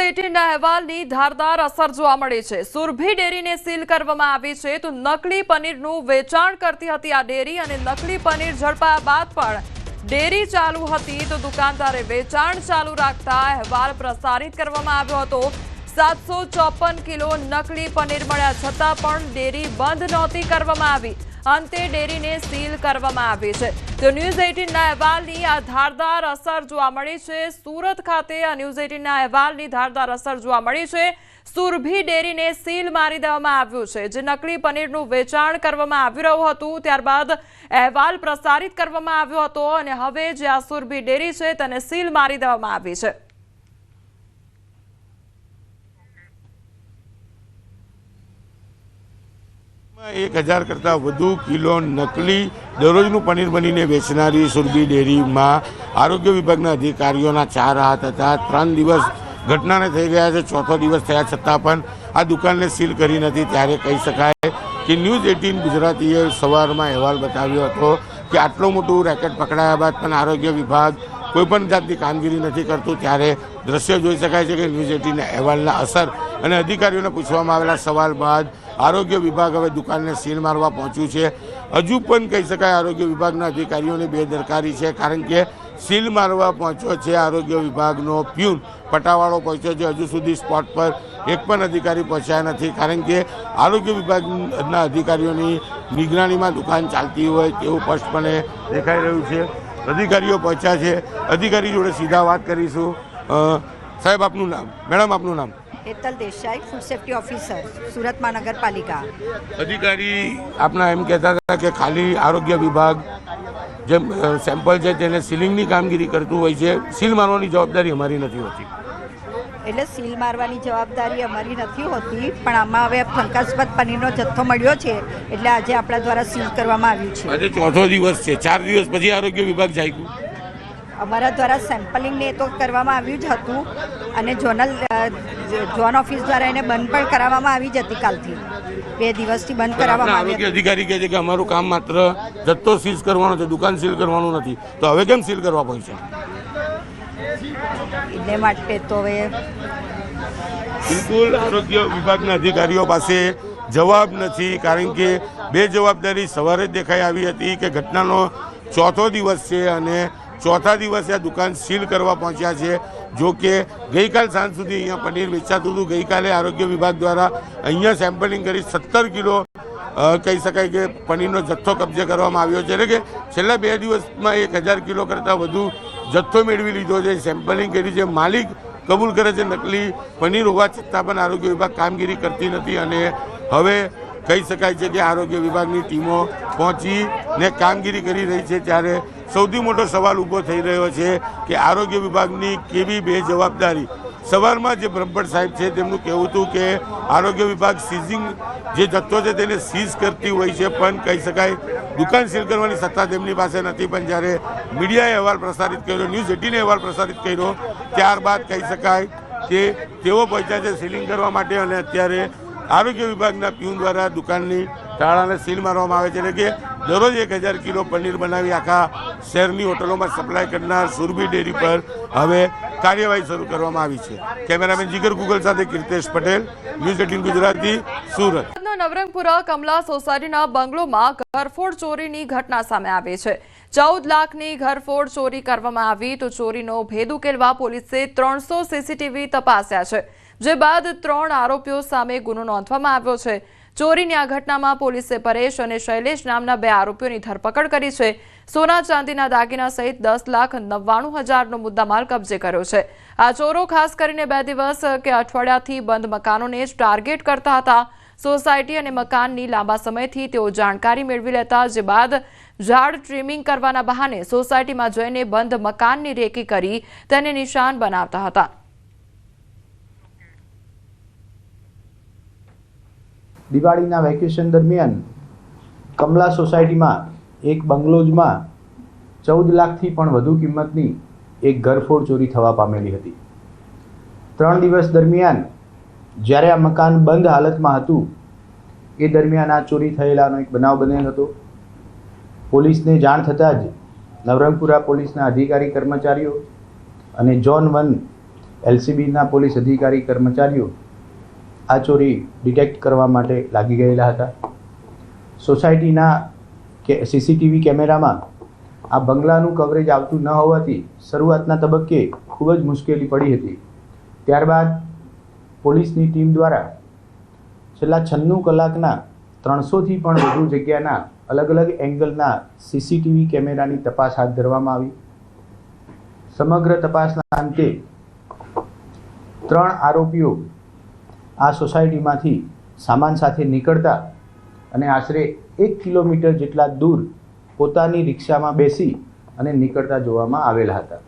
18ના અહેવાલની ધારદાર અસર જોવા મળી છે। સુરભી ડેરીને સીલ કરવામાં આવી છે તો નકલી પનીરનું વેચાણ કરતી હતી આ ડેરી અને નકલી પનીર ઝડપાયા બાદ પણ ડેરી ચાલુ હતી તો દુકાનદારે વેચાણ ચાલુ રાખતા અહેવાલ પ્રસારિત કરવામાં આવ્યો હતો। 754 કિલો નકલી પનીર મળ્યા છતાં પણ ડેરી બંધ નહોતી કરવામાં આવી। અંતે ડેરીને સીલ કરવામાં આવી છે। તો ન્યૂઝ 18ના અહેવાલની આ ધારદાર અસર જોવા મળી છે। સુરત ખાતે આ ન્યૂઝ 18ના અહેવાલની ધારદાર અસર જોવા મળી છે। સુરભી ડેરીને સીલ મારી દેવામાં આવ્યું છે જે નકલી પનીરનું વેચાણ કરવામાં આવી રહ્યું હતું ત્યારબાદ અહેવાલ પ્રસારિત કરવામાં આવ્યો હતો અને હવે જે આ સુરભી ડેરી છે તેને સીલ મારી દેવામાં આવી છે। 1000 करता વધુ કિલો નકલી દરરોજનું પનીર બનીને વેચનારી સુરભી ડેરીમાં આરોગ્ય વિભાગના અધિકારીઓના 4 હાથ હતા। 3 દિવસ ઘટનાને થઈ ગયા છે, ચોથો દિવસ થયા છતાં પણ આ દુકાનને સીલ કરી નથી। ત્યારે કહી શકાય કે ન્યૂઝ 18 ગુજરાતીએ સવારમાં અહેવાલ બતાવ્યો હતો કે આટલું મોટું રેકેટ પકડાયા બાદ પણ આરોગ્ય વિભાગ કોઈપણ જાતની કામગીરી નથી કરતું। ત્યારે દ્રશ્ય જોઈ શકાય છે કે ન્યૂઝ 18ના અહેવાલના અસર અને અધિકારીઓને પૂછવામાં આવેલા સવાલ બાદ આરોગ્ય વિભાગ હવે દુકાનને સીલ મારવા પહોંચ્યું છે। હજુ પણ કહી શકાય આરોગ્ય વિભાગના અધિકારીઓની બેદરકારી છે, કારણ કે સીલ મારવા પહોંચ્યો છે આરોગ્ય વિભાગનો પ્યુન પટાવાળો પહોંચ્યો છે। હજુ સુધી સ્પોટ પર એક પણ અધિકારી પહોંચ્યા નથી, કારણ કે આરોગ્ય વિભાગના અધિકારીઓની નિગરાણીમાં દુકાન ચાલતી હોય તેવું સ્પષ્ટપણે દેખાઈ રહ્યું છે। અધિકારીઓ પહોંચ્યા છે, અધિકારી જોડે સીધા વાત કરીશું। સાહેબ, આપનું નામ? મેડમ, આપનું નામ? Hetal Desai, food safety officer, Surat महानगर पालिका। अधिकारी अपना एम कहता था कि खाली आरोग्य विभाग जे सैम्पल है तेने सीलिंगनी कामगीरी करतुं होय छे, सील मारवानी जवाबदारी अमारी नथी होती। એટલે સીલ મારવાની જવાબદારી અમારી નથી હોતી, પણ આમાં હવે શંકાસ્પદ પનીરનો જથ્થો મળ્યો છે એટલે આજે આપણા દ્વારા સીલ કરવામાં આવ્યું છે। આજે ચોથો દિવસ છે, 4 દિવસ પછી આરોગ્ય વિભાગ જાગ્યું। અમારા દ્વારા સેમ્પલિંગ ને તો કરવામાં આવ્યું જ હતું અને ઝોન ઓફિસ દ્વારા એને બંધ પણ કરાવવામાં આવી જ હતી। કાલથી 2 દિવસથી બંધ કરાવવામાં આવી। આરોગ્ય અધિકારી કહે છે કે અમારું કામ માત્ર જથ્થો સીલ કરવાનો છે, દુકાન સીલ કરવાનું નથી, તો હવે કેમ સીલ કરવા પડશે? એટલે માટે તો હવે બિલકુલ આરોગ્ય વિભાગના અધિકારીઓ પાસે જવાબ નથી, કારણ કે બેજવાબદારી સવારે જ દેખાઈ આવી હતી કે ઘટનાનો ચોથો દિવસ છે અને ચોથા દિવસે આ દુકાન સીલ કરવા પહોંચ્યા છે। જો કે ગઈકાલ સાંજ સુધી અહીંયા પનીર વેચાતું હતું। ગઈકાલે આરોગ્ય વિભાગ દ્વારા અહીંયા સેમ્પલિંગ કરી 17 કિલો કહી શકાય કે પનીરનો જથ્થો કબજે કરવામાં આવ્યો છે। એટલે કે છેલ્લા 2 દિવસમાં 1000 કિલો કરતાં વધુ જથ્થો મેળવી લીધો છે, સેમ્પલિંગ કરી છે। માલિક કબૂલ કરે છે નકલી પનીર હોવા છતાં પણ આરોગ્ય વિભાગ કામગીરી કરતી નથી અને હવે કહી શકાય છે કે આરોગ્ય વિભાગની ટીમો પહોંચીને કામગીરી કરી રહી છે। ત્યારે સૌથી મોટો સવાલ ઊભો થઈ રહ્યો છે કે આરોગ્ય વિભાગની કેવી બેજવાબદારી। સવારમાં જે બ્રહ્મભટ્ટ સાહેબ છે તેમનું કહેવું હતું કે આરોગ્ય વિભાગ સીઝિંગ જે જથ્થો છે તેને સીઝ કરતી હોય છે, પણ કહી શકાય દુકાન સીલ કરવાની સત્તા તેમની પાસે નથી। પણ જ્યારે મીડિયાએ અહેવાલ પ્રસારિત કર્યો, ન્યૂઝ 18એ અહેવાલ પ્રસારિત કર્યો, ત્યારબાદ કહી શકાય કે તેઓ પહોંચ્યા છે સીલિંગ કરવા માટે અને અત્યારે આરોગ્ય વિભાગના પ્યુન દ્વારા દુકાનની તાળાને સીલ મારવામાં આવે છે। એટલે કે દરરોજ 1000 કિલો પનીર બનાવી આખા શહેરની હોટલોમાં સપ્લાય કરનાર સુરભી ડેરી પર હવે કાર્યવાહી શરૂ કરવામાં આવી છે। કેમેરામેન જીગર ગુગલ સાથે કીર્તેશ પટેલ, ન્યૂઝ 18 ગુજરાતી, સુરત। નવરંગપુરા કમલા સોસાયટીના બંગલોમાં ઘરફોડ ચોરીની ઘટના સામે આવી છે। 14 લાખની ઘરફોડ ચોરી કરવામાં આવી તો ચોરીનો ભેદ ઉકેલવા પોલીસે 300 સીસીટીવી તપાસ્યા છે, જે બાદ 3 આરોપીઓ સામે ગુનો નોંધવામાં આવ્યો છે। ચોરીની આ ઘટનામાં પોલીસે પરેશ અને શૈલેષ નામના 2 આરોપીઓની ધરપકડ કરી છે। સોના ચાંદીના દાગીના સહિત 10,99,000નો મુદ્દામાલ કબજે કર્યો છે। આ ચોરો ખાસ કરીને 2 દિવસ કે અઠવાડિયાથી બંધ મકાનોને જ ટાર્ગેટ કરતા હતા। સોસાયટી અને મકાનની લાંબા સમયથી તેઓ જાણકારી મેળવી લેતા, જે બાદ ઝાડ ટ્રીમિંગ કરવાના બહાને સોસાયટીમાં જઈને બંધ મકાનની રેકી કરી તેને નિશાન બનાવતા હતા। દિવાળીના વેકેશન દરમિયાન કમલા સોસાયટીમાં એક બંગલોઝમાં 14 લાખથી પણ વધુ કિંમતની એક ઘરફોડ ચોરી થવા પામેલી હતી। 3 દિવસ દરમિયાન જ્યારે આ મકાન બંધ હાલતમાં હતું એ દરમિયાન આ ચોરી થયેલાનો એક બનાવ બનેલ હતો। પોલીસને જાણ થતાં જ નવરંગપુરા પોલીસના અધિકારી કર્મચારીઓ અને ઝોન 1 એલસીબીના પોલીસ અધિકારી કર્મચારીઓ આ ચોરી ડિટેક્ટ કરવા માટે લાગી ગયેલા હતા. સોસાયટીના સીસીટીવી કેમેરામાં આ બંગલાનું કવરેજ આવતું ન હોવાથી શરૂઆતના તબક્કે ખૂબ જ મુશ્કેલી પડી હતી. ત્યારબાદ પોલીસની ટીમ દ્વારા છેલ્લા 96 કલાકના 300થી પણ વધુ જગ્યાના અલગ અલગ એંગલના સીસીટીવી કેમેરાની તપાસ હાથ ધરવામાં આવી. સમગ્ર તપાસના અંતે 3 આરોપીઓ આ સોસાયટીમાંથી સામાન સાથે નીકળતા અને આશરે 1 કિલોમીટર જેટલા દૂર પોતાની રિક્ષામાં બેસી અને નીકળતા જોવામાં આવેલા હતા.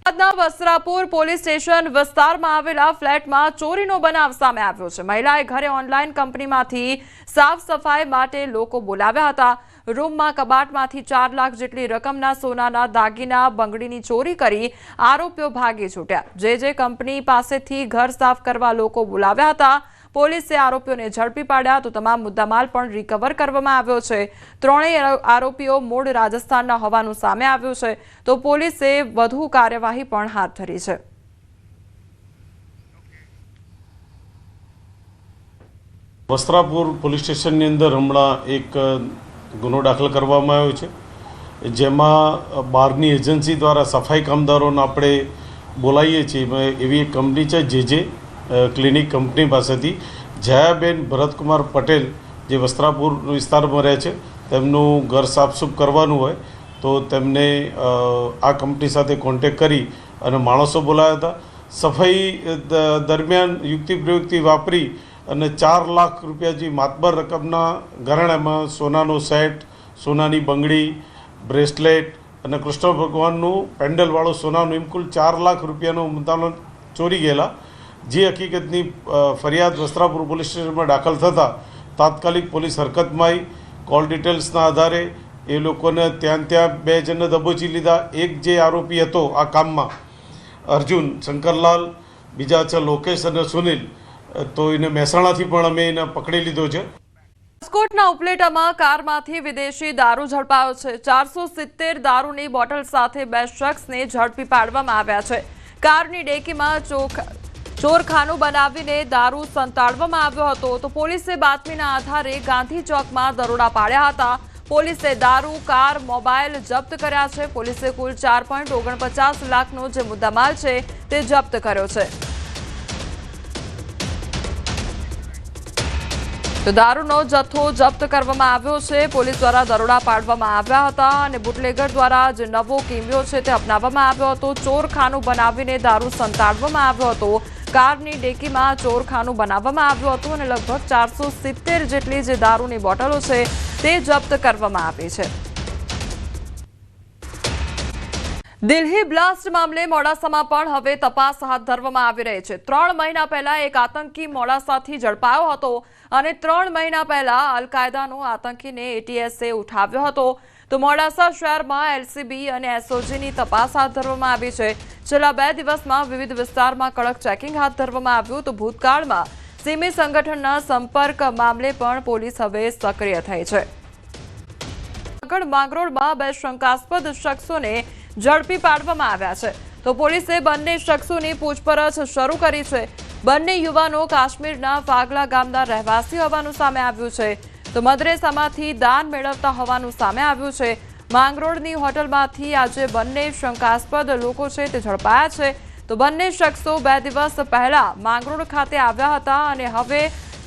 અમદાવાદના વસ્ત્રાપુર પોલીસ સ્ટેશન વિસ્તારમાં આવેલા ફ્લેટમાં ચોરીનો બનાવ સામે આવ્યો છે. મહિલાએ ઘરે ઓનલાઈન કંપનીમાંથી સાફ સફાઈ માટે લોકો બોલાવ્યા હતા. રૂમમાં કબાટમાંથી 4 લાખ જેટલી રકમના સોનાના દાગીના બંગડીની ચોરી કરી આરોપીઓ ભાગી છૂટ્યા. જે કંપની પાસેથી ઘર સાફ કરવા લોકો બોલાવ્યા હતા. પોલીસે આરોપીઓને ઝડપી પાડ્યા તો તમામ મુદ્દામાલ પણ રિકવર કરવામાં આવ્યો છે. ત્રણેય આરોપીઓ મૂળ રાજસ્થાનના હોવાનું સામે આવ્યું છે તો પોલીસે વધુ કાર્યવાહી પણ હાથ ધરી છે. વસ્ત્રાપુર પોલીસ સ્ટેશનની અંદર હમણાં એક ગુનો દાખલ કરવામાં આવ્યો છે, જેમાં બહારની એજન્સી દ્વારા સફાઈ કામદારોને આપણે બોલાવીએ છીએ. એવી એક કંપની છે જે ક્લિનિક કંપની પાસેથી જયાબેન ભરતકુમાર પટેલ જે વસ્ત્રાપુર વિસ્તારમાં રહે છે, તેમનું ઘર સાફસૂફ કરવાનું હોય તો તેમને આ કંપની સાથે કોન્ટેક કરી અને માણસો બોલાવ્યા હતા. સફાઈ દરમિયાન યુક્તિ પ્રયુક્તિ વાપરી અને 4 લાખ રૂપિયા જે માતબર રકમના ઘરેણામાં સોનાનો સેટ, સોનાની બંગડી, બ્રેસલેટ અને કૃષ્ણ ભગવાનનું પેન્ડલવાળું સોનાનું એમ કુલ 4 લાખ રૂપિયાનો મુદ્દામાલ ચોરી ગયેલા. જે હકીકતની ફરિયાદ વસ્ત્રાપુર પોલીસ સ્ટેશનમાં દાખલ થતાં તાત્કાલિક પોલીસ હરકતમાં આવી. કોલ ડિટેલ્સના આધારે એ લોકોને ત્યાં 2 જણને દબોચી લીધા. એક જે આરોપી હતો આ કામમાં અર્જુન શંકરલાલ, બીજા છે લોકેશ અને સુનિલ, તો એને મહેસાણાથી પણ અમે એને પકડી લીધો છે. રાજકોટના ઉપલેટામાં કારમાંથી વિદેશી દારૂ ઝડપાયો છે. 470 દારૂની બોટલ સાથે 2 શખ્સને ઝડપી પાડવામાં આવ્યા છે. કારની ડેકીમાં ચોરખાનું બનાવીને દારૂ સંતાડવામાં આવ્યો હતો તો પોલીસે બાતમીના આધારે ગાંધી ચોકમાં દરોડા પાડ્યા હતા. પોલીસે દારૂ, કાર, મોબાઈલ જપ્ત કર્યા છે. પોલીસે કુલ 4.49 લાખનો જે મુદ્દામાલ છે તે જપ્ત કર્યો છે. તો દારૂનો જથ્થો જપ્ત કરવામાં આવ્યો છે. પોલીસ દ્વારા દરોડા પાડવામાં આવ્યા હતા અને બુટલેગર દ્વારા જે નવો કિમિયો છે તે અપનાવવામાં આવ્યો હતો. ચોરખાનું બનાવીને દારૂ સંતાડવામાં આવ્યો હતો. કારની ડેકીમાં ચોરખાનું બનાવવામાં આવ્યું હતું અને લગભગ 470 જેટલી જે દારૂની બોટલો છે તે જપ્ત કરવામાં આવી છે. દિલ્હી બ્લાસ્ટ મામલે મોડાસામાં પણ હવે તપાસ હાથ ધરવામાં આવી રહી છે. 3 મહિના પહેલા એક આતંકી મોડાસાથી ઝડપાયો હતો અને 3 મહિના પહેલા અલ-કાયદાનો આતંકીને એટીએસે ઉઠાવ્યો હતો. તો મોડાસા શહેરમાં એલસીબી અને એસઓજીની તપાસ હાથ ધરવામાં આવી છે. છેલ્લા 2 દિવસમાં વિવિધ વિસ્તારમાં કડક ચેકિંગ હાથ ધરવામાં આવ્યું તો ભૂતકાળમાં સિમી સંગઠનના સંપર્ક મામલે પણ પોલીસ હવે સક્રિય થઈ છે. આગળ માંગરોળમાં 2 શંકાસ્પદ શખ્સોને ઝડપી પાડવામાં આવ્યા છે તો પોલીસે બંને શખ્સોની પૂછપરછ શરૂ કરી છે. બંને યુવાનો કાશ્મીરના ફાગલા ગામના રહેવાસી હોવાનું સામે આવ્યું છે તો મદ્રેસામાંથી દાન મેળવતા હોવાનું સામે આવ્યું છે. માંગરોળની હોટલમાંથી આજે બંને શંકાસ્પદ લોકો છે તે ઝડપાયા છે તો બંને શખ્સો 2 દિવસ પહેલા માંગરોળ ખાતે આવ્યા હતા અને હવે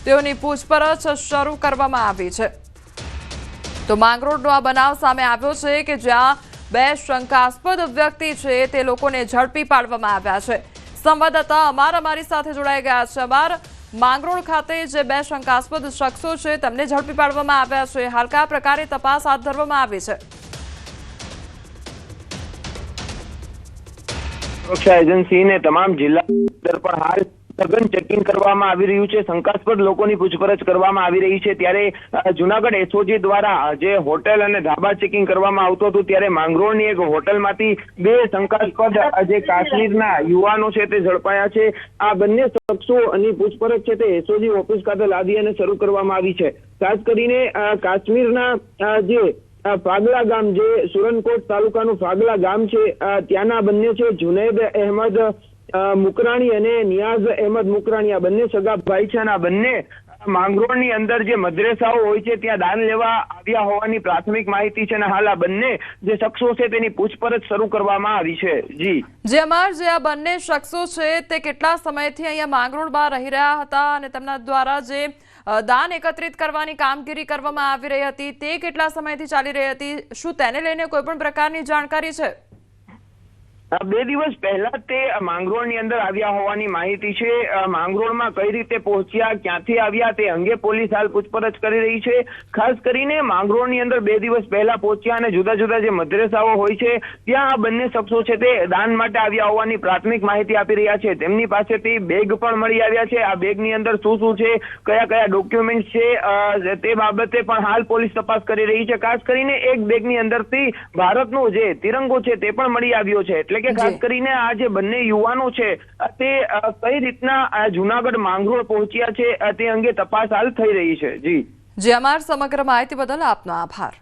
તેઓની પૂછપરછ શરૂ કરવામાં આવી છે. તો માંગરોળનો આ બનાવ સામે આવ્યો છે કે જ્યાં 2 શંકાસ્પદ વ્યક્તિ છે તે લોકોને ઝડપી પાડવામાં આવ્યા છે. સંવાદદાતા અમારી સાથે જોડાઈ ગયા છે. માંગરોળ ખાતે જે 2 શંકાસ્પદ શખ્સો છે તેમને ઝડપી પાડવામાં આવ્યા છે. હાલ કયા પ્રકારે તપાસ હાથ ધરવામાં આવી છે? સુરક્ષા એજન્સીને તમામ જિલ્લા પણ હાલ સઘન ચેકિંગ કરવામાં આવી રહ્યું છે. શંકાસ્પદ લોકોની પૂછપરછ કરવામાં આવી રહી છે. ત્યારે જુનાગઢ એસઓજી દ્વારા જે હોટેલ અને ધાબા ચેકિંગ કરવામાં આવતું હતું ત્યારે માંગરોળની એક હોટલમાંથી 2 શંકાસ્પદ જે કાશ્મીરના યુવાનો છે તે ઝડપાયા છે. આ બંને શખ્સોની પૂછપરછ છે તે એસઓજી ઓફિસ ખાતે લાવી અને શરૂ કરવામાં આવી છે. ખાસ કરીને કાશ્મીરના જે ફાગલા ગામ, જે સુરનકોટ તાલુકાનું ફાગલા ગામ છે, ત્યાંના બંને છે જુનૈદ અહેમદ મુકરાણી અને નિયાઝ અહેમદ મુકરાણી આ બંને સગા ભાઈ છે અને આ બંને માંગરોળની અંદર જે મદ્રેસાઓ હોય છે ત્યાં દાન લેવા આવ્યા હોવાની પ્રાથમિક માહિતી છે અને હાલ આ બંને જે શખ્સો છે તેની પૂછપરછ શરૂ કરવામાં આવી છે. જી અમાર, જે આ બંને શખ્સો છે તે કેટલા સમયથી અહીંયા માંગરોળમાં રહી રહ્યા હતા અને તેમના દ્વારા જે દાન એકત્રિત કરવાની કામગીરી કરવામાં આવી રહી હતી તે કેટલા સમયથી ચાલી રહી હતી? શું તેને લઈને કોઈ પણ પ્રકારની જાણકારી છે? 2 દિવસ પહેલા તે માંગરોળની અંદર આવ્યા હોવાની માહિતી છે. માંગરોળમાં કઈ રીતે પહોંચ્યા, ક્યાંથી આવ્યા તે અંગે પોલીસ હાલ પૂછપરછ કરી રહી છે. ખાસ કરીને માંગરોળની અંદર 2 દિવસ પહેલા પહોંચ્યા અને જુદા જુદા જે મદ્રેસાઓ હોય છે ત્યાં આ બંને શખ્સો છે તે દાન માટે આવ્યા હોવાની પ્રાથમિક માહિતી આપી રહ્યા છે. તેમની પાસેથી બેગ પણ મળી આવ્યા છે. આ બેગની અંદર શું છે, કયા કયા ડોક્યુમેન્ટ છે તે બાબતે પણ હાલ પોલીસ તપાસ કરી રહી છે. ખાસ કરીને એક બેગની અંદરથી ભારતનો જે તિરંગો છે તે પણ મળી આવ્યો છે. એટલે કે ખાસ કરીને આ જે બંને યુવાનો છે તે કઈ રીતના જુનાગઢ માંગરોળ પહોંચ્યા છે તે અંગે તપાસ હાલ થઈ રહી છે. જી અમાર સમગ્ર માહિતી બદલ આપનો આભાર.